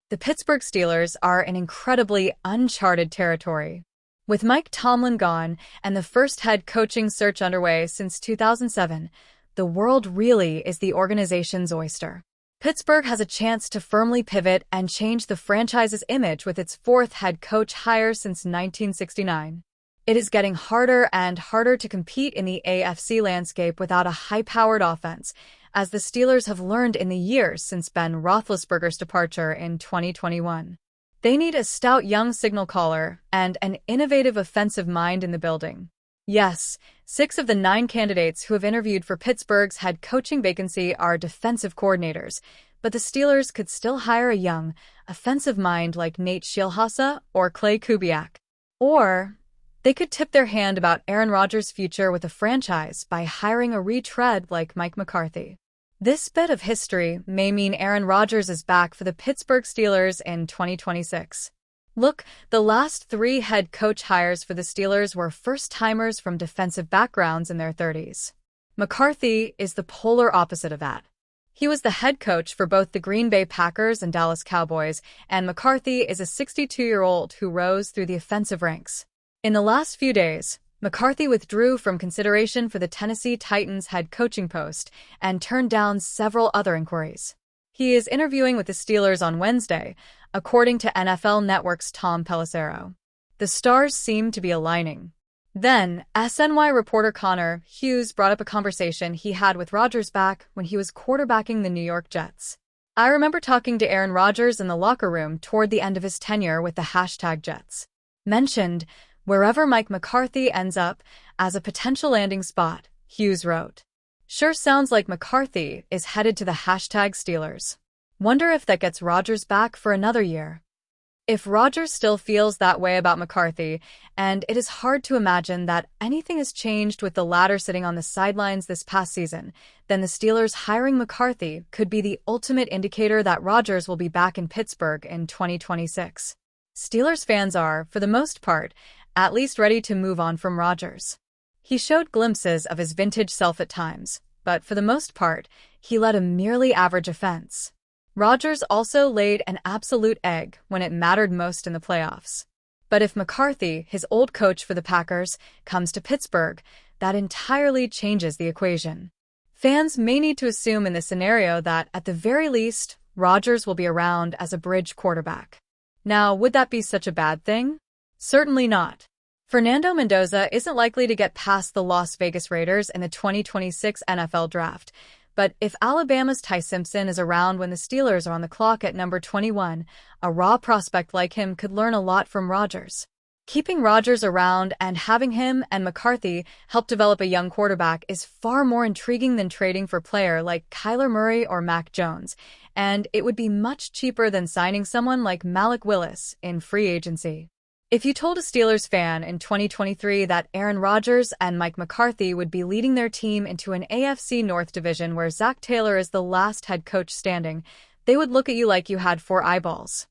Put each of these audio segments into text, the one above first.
The Pittsburgh Steelers are in incredibly uncharted territory. With Mike Tomlin gone and the first head coaching search underway since 2007, the world really is the organization's oyster. Pittsburgh has a chance to firmly pivot and change the franchise's image with its fourth head coach hire since 1969. It is getting harder and harder to compete in the AFC landscape without a high-powered offense, as the Steelers have learned in the years since Ben Roethlisberger's departure in 2021. They need a stout young signal caller and an innovative offensive mind in the building. Yes, 6 of the 9 candidates who have interviewed for Pittsburgh's head coaching vacancy are defensive coordinators, but the Steelers could still hire a young, offensive mind like Nate Scheelhaase or Clay Kubiak. Or they could tip their hand about Aaron Rodgers' future with a franchise by hiring a retread like Mike McCarthy. This bit of history may mean Aaron Rodgers is back for the Pittsburgh Steelers in 2026. Look, the last 3 head coach hires for the Steelers were first-timers from defensive backgrounds in their 30s. McCarthy is the polar opposite of that. He was the head coach for both the Green Bay Packers and Dallas Cowboys, and McCarthy is a 62-year-old who rose through the offensive ranks. In the last few days, McCarthy withdrew from consideration for the Tennessee Titans head coaching post and turned down several other inquiries. He is interviewing with the Steelers on Wednesday, according to NFL Network's Tom Pelissero. The stars seem to be aligning. Then, SNY reporter Connor Hughes brought up a conversation he had with Rodgers back when he was quarterbacking the New York Jets. "I remember talking to Aaron Rodgers in the locker room toward the end of his tenure with the #Jets. Mentioned wherever Mike McCarthy ends up as a potential landing spot," Hughes wrote. "Sure sounds like McCarthy is headed to the #Steelers. Wonder if that gets Rodgers back for another year." If Rodgers still feels that way about McCarthy, and it is hard to imagine that anything has changed with the latter sitting on the sidelines this past season, then the Steelers hiring McCarthy could be the ultimate indicator that Rodgers will be back in Pittsburgh in 2026. Steelers fans are, for the most part, at least ready to move on from Rodgers. He showed glimpses of his vintage self at times, but for the most part, he led a merely average offense. Rodgers also laid an absolute egg when it mattered most in the playoffs. But if McCarthy, his old coach for the Packers, comes to Pittsburgh, that entirely changes the equation. Fans may need to assume in this scenario that, at the very least, Rodgers will be around as a bridge quarterback. Now, would that be such a bad thing? Certainly not. Fernando Mendoza isn't likely to get past the Las Vegas Raiders in the 2026 NFL Draft, but if Alabama's Ty Simpson is around when the Steelers are on the clock at number 21, a raw prospect like him could learn a lot from Rodgers. Keeping Rodgers around and having him and McCarthy help develop a young quarterback is far more intriguing than trading for a player like Kyler Murray or Mac Jones, and it would be much cheaper than signing someone like Malik Willis in free agency. If you told a Steelers fan in 2023 that Aaron Rodgers and Mike McCarthy would be leading their team into an AFC North division where Zach Taylor is the last head coach standing, they would look at you like you had 4 eyeballs.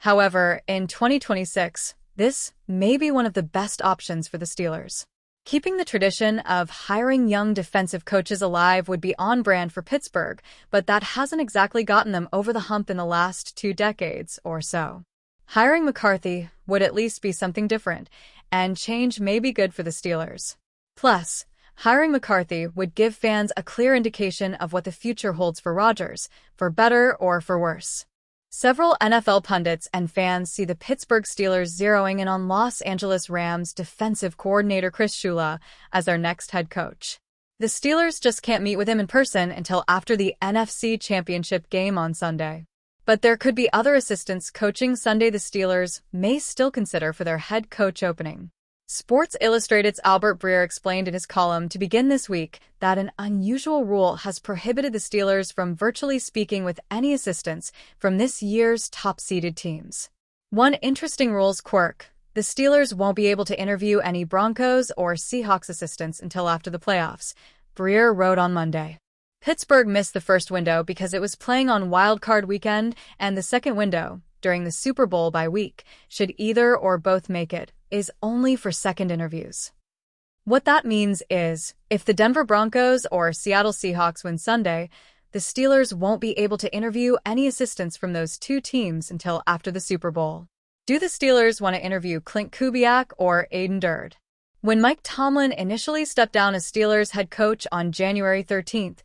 However, in 2026, this may be one of the best options for the Steelers. Keeping the tradition of hiring young defensive coaches alive would be on brand for Pittsburgh, but that hasn't exactly gotten them over the hump in the last 2 decades or so. Hiring McCarthy would at least be something different, and change may be good for the Steelers. Plus, hiring McCarthy would give fans a clear indication of what the future holds for Rodgers, for better or for worse. Several NFL pundits and fans see the Pittsburgh Steelers zeroing in on Los Angeles Rams defensive coordinator Chris Shula as their next head coach. The Steelers just can't meet with him in person until after the NFC Championship game on Sunday. But there could be other assistants coaching Sunday the Steelers may still consider for their head coach opening. Sports Illustrated's Albert Breer explained in his column to begin this week that an unusual rule has prohibited the Steelers from virtually speaking with any assistants from this year's top-seeded teams. One interesting rule's quirk: the Steelers won't be able to interview any Broncos or Seahawks assistants until after the playoffs, Breer wrote on Monday. Pittsburgh missed the first window because it was playing on Wild Card Weekend, and the second window, during the Super Bowl bye week, should either or both make it, is only for second interviews. What that means is, if the Denver Broncos or Seattle Seahawks win Sunday, the Steelers won't be able to interview any assistants from those two teams until after the Super Bowl. Do the Steelers want to interview Klint Kubiak or Aden Durde? When Mike Tomlin initially stepped down as Steelers head coach on January 13th,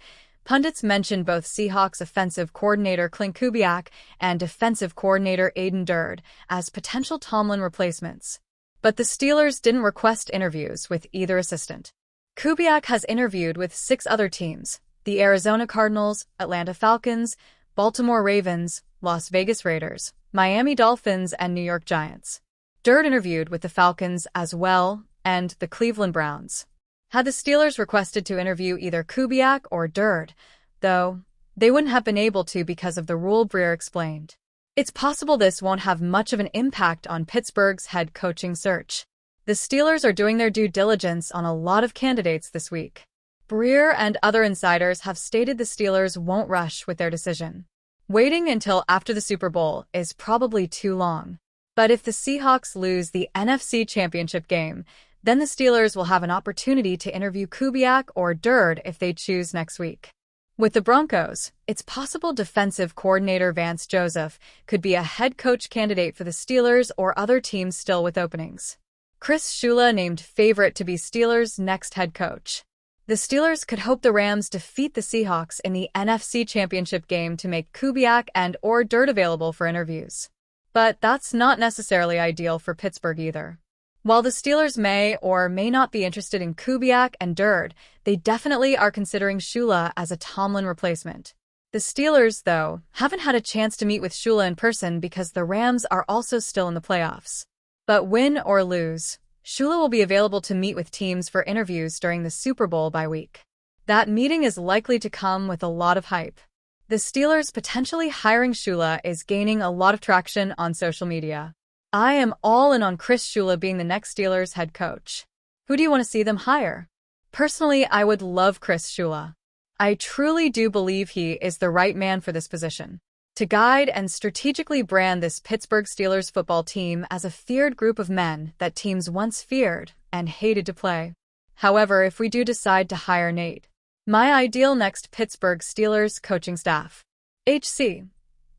pundits mentioned both Seahawks offensive coordinator Klint Kubiak and defensive coordinator Aden Durde as potential Tomlin replacements. But the Steelers didn't request interviews with either assistant. Kubiak has interviewed with 6 other teams: the Arizona Cardinals, Atlanta Falcons, Baltimore Ravens, Las Vegas Raiders, Miami Dolphins, and New York Giants. Durde interviewed with the Falcons as well, and the Cleveland Browns. Had the Steelers requested to interview either Kubiak or Durde, though, they wouldn't have been able to because of the rule, Breer explained. It's possible this won't have much of an impact on Pittsburgh's head coaching search. The Steelers are doing their due diligence on a lot of candidates this week. Breer and other insiders have stated the Steelers won't rush with their decision. Waiting until after the Super Bowl is probably too long. But if the Seahawks lose the NFC Championship game, then the Steelers will have an opportunity to interview Kubiak or Durde if they choose next week. With the Broncos, it's possible defensive coordinator Vance Joseph could be a head coach candidate for the Steelers or other teams still with openings. Chris Shula named favorite to be Steelers' next head coach. The Steelers could hope the Rams defeat the Seahawks in the NFC Championship game to make Kubiak and or Durde available for interviews. But that's not necessarily ideal for Pittsburgh either. While the Steelers may or may not be interested in Kubiak and Durde, they definitely are considering Shula as a Tomlin replacement. The Steelers, though, haven't had a chance to meet with Shula in person because the Rams are also still in the playoffs. But win or lose, Shula will be available to meet with teams for interviews during the Super Bowl bye week. That meeting is likely to come with a lot of hype. The Steelers potentially hiring Shula is gaining a lot of traction on social media. I am all in on Chris Shula being the next Steelers head coach. Who do you want to see them hire? Personally, I would love Chris Shula. I truly do believe he is the right man for this position. To guide and strategically brand this Pittsburgh Steelers football team as a feared group of men that teams once feared and hated to play. However, if we do decide to hire Nate, my ideal next Pittsburgh Steelers coaching staff: HC,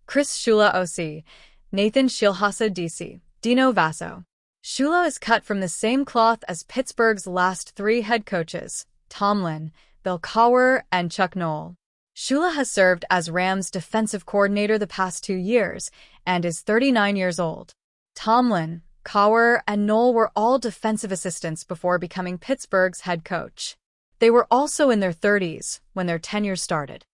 Chris Shula OC, Nathan Shilhasa DC, Dino Vasso. Shula is cut from the same cloth as Pittsburgh's last 3 head coaches, Tomlin, Bill Cowher, and Chuck Noll. Shula has served as Rams defensive coordinator the past 2 years and is 39 years old. Tomlin, Cowher, and Noll were all defensive assistants before becoming Pittsburgh's head coach. They were also in their 30s when their tenure started.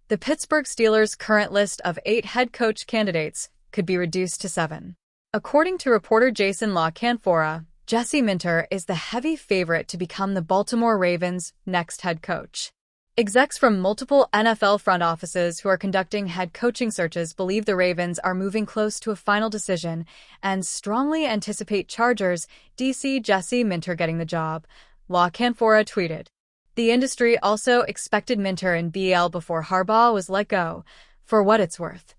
The Pittsburgh Steelers' current list of 8 head coach candidates could be reduced to 7. According to reporter Jason La Canfora, Jesse Minter is the heavy favorite to become the Baltimore Ravens' next head coach. Execs from multiple NFL front offices who are conducting head coaching searches believe the Ravens are moving close to a final decision and strongly anticipate Chargers DC Jesse Minter getting the job, La Canfora tweeted. The industry also expected Minter in BL before Harbaugh was let go, for what it's worth.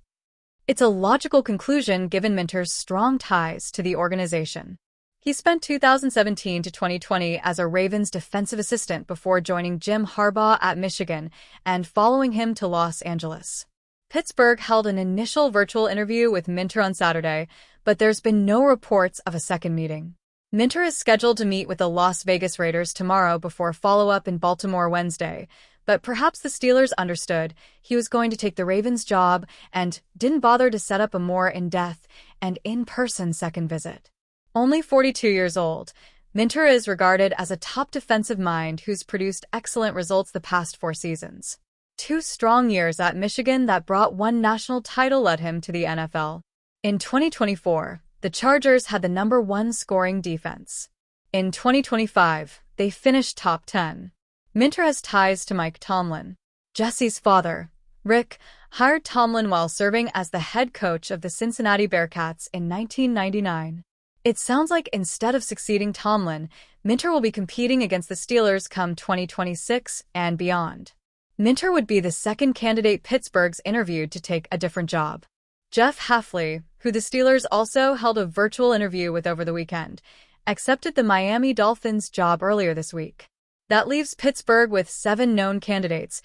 It's a logical conclusion given Minter's strong ties to the organization. He spent 2017 to 2020 as a Ravens defensive assistant before joining Jim Harbaugh at Michigan and following him to Los Angeles. Pittsburgh held an initial virtual interview with Minter on Saturday, but there's been no reports of a second meeting. Minter is scheduled to meet with the Las Vegas Raiders tomorrow before follow-up in Baltimore Wednesday, but perhaps the Steelers understood he was going to take the Ravens' job and didn't bother to set up a more in-depth and in-person second visit. Only 42 years old, Minter is regarded as a top defensive mind who's produced excellent results the past 4 seasons. 2 strong years at Michigan that brought 1 national title led him to the NFL. In 2024, the Chargers had the number 1 scoring defense. In 2025, they finished top 10. Minter has ties to Mike Tomlin. Jesse's father, Rick, hired Tomlin while serving as the head coach of the Cincinnati Bearcats in 1999. It sounds like instead of succeeding Tomlin, Minter will be competing against the Steelers come 2026 and beyond. Minter would be the second candidate Pittsburgh's interviewed to take a different job. Jeff Hafley, who the Steelers also held a virtual interview with over the weekend, accepted the Miami Dolphins job earlier this week. That leaves Pittsburgh with 7 known candidates.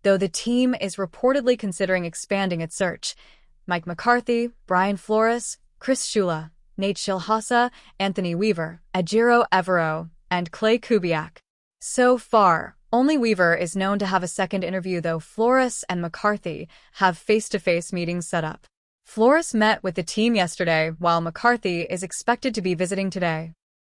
though the team is reportedly considering expanding its search. Mike McCarthy, Brian Flores, Chris Shula, Nate Shilhasa, Anthony Weaver, Ejiro Evero, and Clay Kubiak. So far, only Weaver is known to have a second interview, though Flores and McCarthy have face-to-face meetings set up. Flores met with the team yesterday, while McCarthy is expected to be visiting today.